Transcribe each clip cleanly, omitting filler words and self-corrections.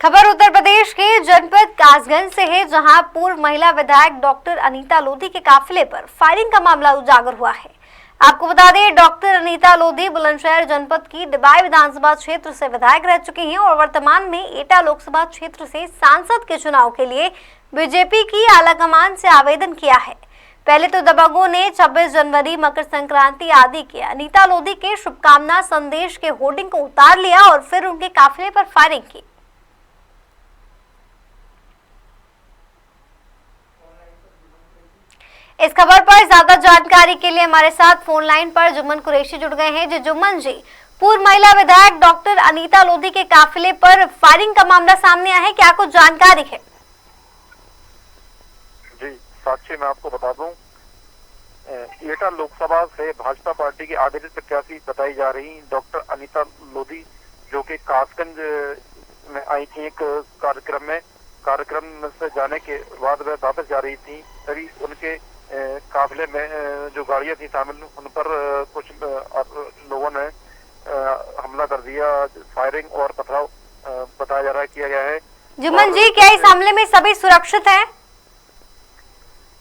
खबर उत्तर प्रदेश के जनपद कासगंज से है, जहां पूर्व महिला विधायक डॉक्टर अनीता लोधी के काफिले पर फायरिंग का मामला उजागर हुआ है। आपको बता दें, डॉक्टर अनीता लोधी बुलंदशहर जनपद की डिबाई विधानसभा क्षेत्र से विधायक रह चुकी हैं और वर्तमान में एटा लोकसभा क्षेत्र से सांसद के चुनाव के लिए बीजेपी की आलाकमान से आवेदन किया है। पहले तो दबंगों ने 26 जनवरी, मकर संक्रांति आदि के अनीता लोधी के शुभकामना संदेश के होर्डिंग को उतार लिया और फिर उनके काफिले पर फायरिंग की। इस खबर पर ज्यादा जानकारी के लिए हमारे साथ फोन लाइन पर जुम्मन कुरैशी जुड़ गए हैं। जी जुम्मन जी, पूर्व महिला विधायक डॉक्टर अनीता लोधी के काफिले पर फायरिंग का मामला सामने आया है, क्या कुछ जानकारी है? जी साक्षी, मैं आपको बता दूं, एटा लोकसभा से भाजपा पार्टी की आवेदित प्रत्याशी बताई जा रही डॉक्टर अनीता लोधी, जो कि कासगंज में आई थी एक कार्यक्रम से जाने के बाद वह वापस जा रही थी, तभी उनके काफिले में जो गाड़ियां थी शामिल, उन पर कुछ लोगों ने हमला कर दिया। फायरिंग और पथराव बताया जा रहा है किया गया है। जुम्मन जी, क्या इस हमले में सभी सुरक्षित हैं?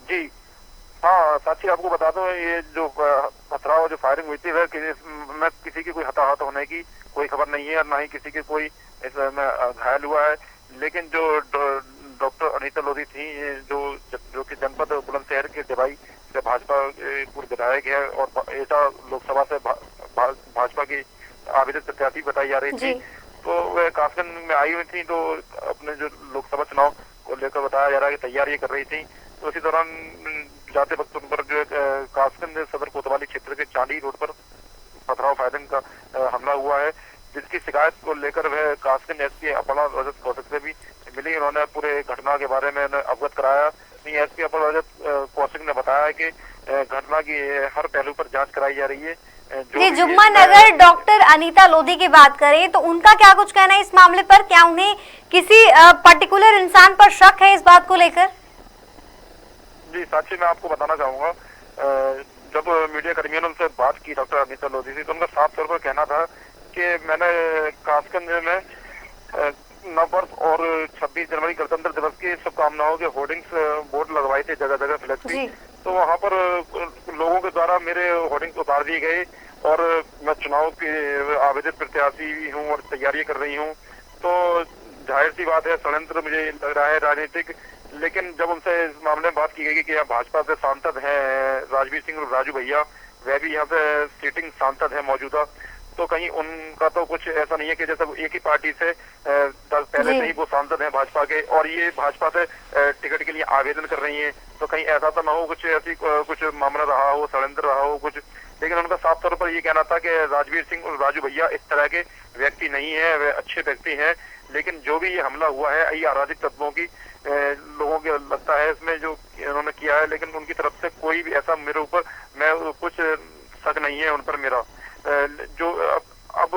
जी हाँ साक्षी, आपको बता दो, ये जो पथराव जो फायरिंग हुई थी वह में किसी की कोई हताहत होने की कोई खबर नहीं है और ना ही किसी के कोई इसमें घायल हुआ है। लेकिन जो डॉक्टर अनीता लोधी थी, जो कि जनपद बुलंदशहर के डिबाई से भाजपा पूर्व विधायक है और एटा लोकसभा से भाजपा की आवेदित प्रत्याशी बताई जा रही थी, तो वह कासगंज में आई हुई थी, तो अपने जो लोकसभा चुनाव को लेकर बताया जा रहा है कि तैयारी कर रही थी। तो इसी दौरान जाते वक्त उन पर जो कासगंज सदर कोतवाली क्षेत्र के चांदी रोड पर पथराव फायरिंग का हमला हुआ है, जिसकी शिकायत को लेकर वह कासगंज एसपी अपर्णा रजत कौशिक से भी मिली। उन्होंने पूरे घटना के बारे में अवगत कराया। एसपी अपर्णा रजत कौशिक ने बताया कि घटना की हर पहलू पर जांच कराई जा रही है। जी जुम्मन, अगर डॉक्टर अनीता लोधी की बात करें तो उनका क्या कुछ कहना है इस मामले पर? क्या उन्हें किसी पर्टिकुलर इंसान पर शक है इस बात को लेकर? जी साक्षी, मैं आपको बताना चाहूंगा, जब मीडिया कर्मियों से बात की डॉक्टर अनीता लोधी से, तो उनका साफ तौर पर कहना था कि मैंने कासगंज में नववर्ष और 26 जनवरी गणतंत्र दिवस की शुभकामनाओं के होर्डिंग्स बोर्ड लगवाए थे जगह जगह फ्लेक्स भी, तो वहां पर लोगों के द्वारा मेरे होर्डिंग्स उतार दिए गए और मैं चुनाव के आवेदित प्रत्याशी हूँ और तैयारी कर रही हूँ। तो जाहिर सी बात है, षड्यंत्र मुझे लग रहा है राजनीतिक। लेकिन जब उनसे इस मामले में बात की गई कि यहाँ भाजपा से सांसद हैं राजवीर सिंह और राजू भैया, वह भी यहाँ पे सीटिंग सांसद है मौजूदा, तो कहीं उनका तो कुछ ऐसा नहीं है कि जैसे एक ही पार्टी से पहले से ही वो सांसद हैं भाजपा के और ये भाजपा से टिकट के लिए आवेदन कर रही हैं, तो कहीं ऐसा तो ना हो कुछ ऐसी कुछ मामला रहा हो, षड्यंत्र रहा हो कुछ। लेकिन उनका साफ तौर पर ये कहना था कि राजवीर सिंह और राजू भैया इस तरह के व्यक्ति नहीं है, वे अच्छे व्यक्ति हैं। लेकिन जो भी ये हमला हुआ है, ये अराजक तत्वों की लोगों को लगता है इसमें जो इन्होंने किया है, लेकिन उनकी तरफ से कोई भी ऐसा मेरे ऊपर मैं कुछ शक नहीं है उन पर मेरा। जो अब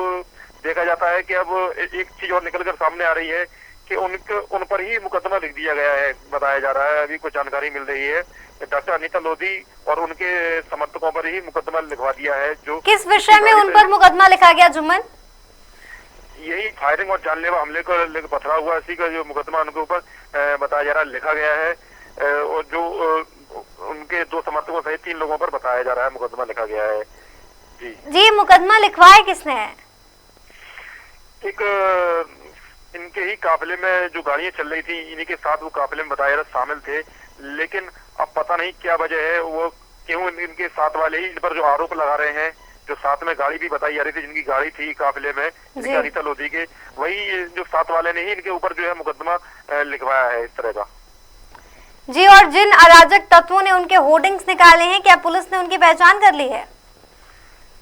देखा जाता है कि अब एक चीज और निकलकर सामने आ रही है कि उन पर ही मुकदमा लिख दिया गया है, बताया जा रहा है। अभी कुछ जानकारी मिल रही है, डॉक्टर अनीता लोधी और उनके समर्थकों पर ही मुकदमा लिखवा दिया है। जो किस विषय में उन पर मुकदमा लिखा गया जुम्मन? यही फायरिंग और जानलेवा हमले को लेकर पथराव हुआ, इसी का जो मुकदमा उनके ऊपर बताया जा रहा है लिखा गया है। और जो उनके 2 समर्थकों सहित 3 लोगों पर बताया जा रहा है मुकदमा लिखा गया है। जी मुकदमा लिखवाया किसने है? एक इनके ही काफिले में जो गाड़ियां चल रही थी, इन्हीं के साथ वो काफिले में बताया शामिल थे। लेकिन अब पता नहीं क्या वजह है, वो क्यों इनके साथ वाले ही इन पर जो आरोप लगा रहे हैं, जो साथ में गाड़ी भी बताई जा रही थी, जिनकी गाड़ी थी काफिले में अनीता लोधी के, वही जो साथ वाले ने ही इनके ऊपर जो है मुकदमा लिखवाया है इस तरह का। जी, और जिन अराजक तत्वों ने उनके होर्डिंग्स निकाले हैं, क्या पुलिस ने उनकी पहचान कर ली है?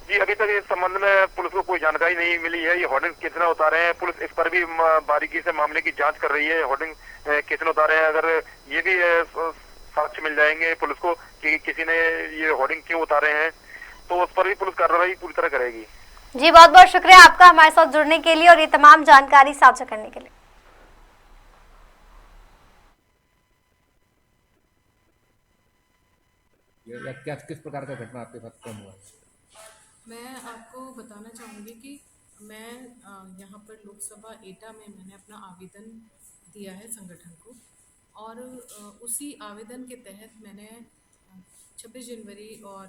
जी अभी तक इस संबंध में पुलिस को कोई जानकारी नहीं मिली है। ये होर्डिंग कितना उतारे हैं, पुलिस इस पर भी बारीकी से मामले की जांच कर रही है। होर्डिंग कितने उतारे हैं, अगर ये भी साक्ष्य मिल जाएंगे पुलिस को कि किसी ने ये होर्डिंग क्यों उतारे हैं, तो उस पर भी पुलिस कार्रवाई पूरी तरह करेगी। जी बहुत बहुत शुक्रिया आपका हमारे साथ जुड़ने के लिए और ये तमाम जानकारी साझा करने के लिए। क्या किस प्रकार का घटना आपके साथ कम हुआ? मैं आपको बताना चाहूँगी कि मैं यहाँ पर लोकसभा एटा में मैंने अपना आवेदन दिया है संगठन को, और उसी आवेदन के तहत मैंने 26 जनवरी और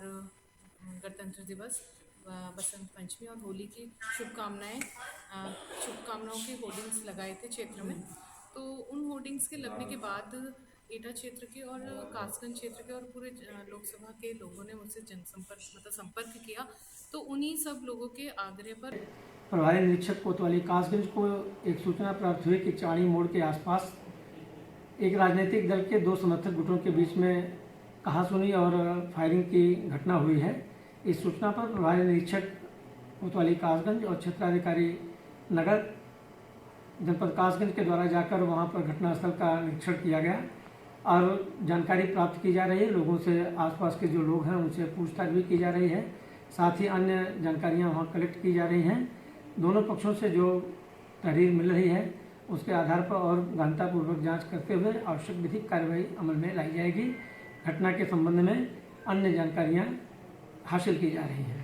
गणतंत्र दिवस, बसंत पंचमी और होली की शुभकामनाओं के होर्डिंग्स लगाए थे क्षेत्र में। तो उन होर्डिंग्स के लगने के बाद एटा क्षेत्र के और कासगंज क्षेत्र के और पूरे लोकसभा के लोगों ने मुझसे संपर्क किया। तो उन्हीं सब लोगों के आग्रह पर प्रभारी निरीक्षक कोतवाली कासगंज को एक सूचना प्राप्त हुई कि चाणी मोड़ के आसपास एक राजनीतिक दल के दो समर्थक गुटों के बीच में कहासुनी और फायरिंग की घटना हुई है। इस सूचना पर प्रभारी निरीक्षक कोतवाली कासगंज और क्षेत्राधिकारी नगर जनपद कासगंज के द्वारा जाकर वहां पर घटनास्थल का निरीक्षण किया गया और जानकारी प्राप्त की जा रही है। लोगों से, आसपास के जो लोग हैं उनसे पूछताछ भी की जा रही है। साथ ही अन्य जानकारियां वहां कलेक्ट की जा रही हैं। दोनों पक्षों से जो तहरीर मिल रही है उसके आधार पर और गहनतापूर्वक जांच करते हुए आवश्यक विधिक कार्रवाई अमल में लाई जाएगी। घटना के संबंध में अन्य जानकारियां हासिल की जा रही हैं।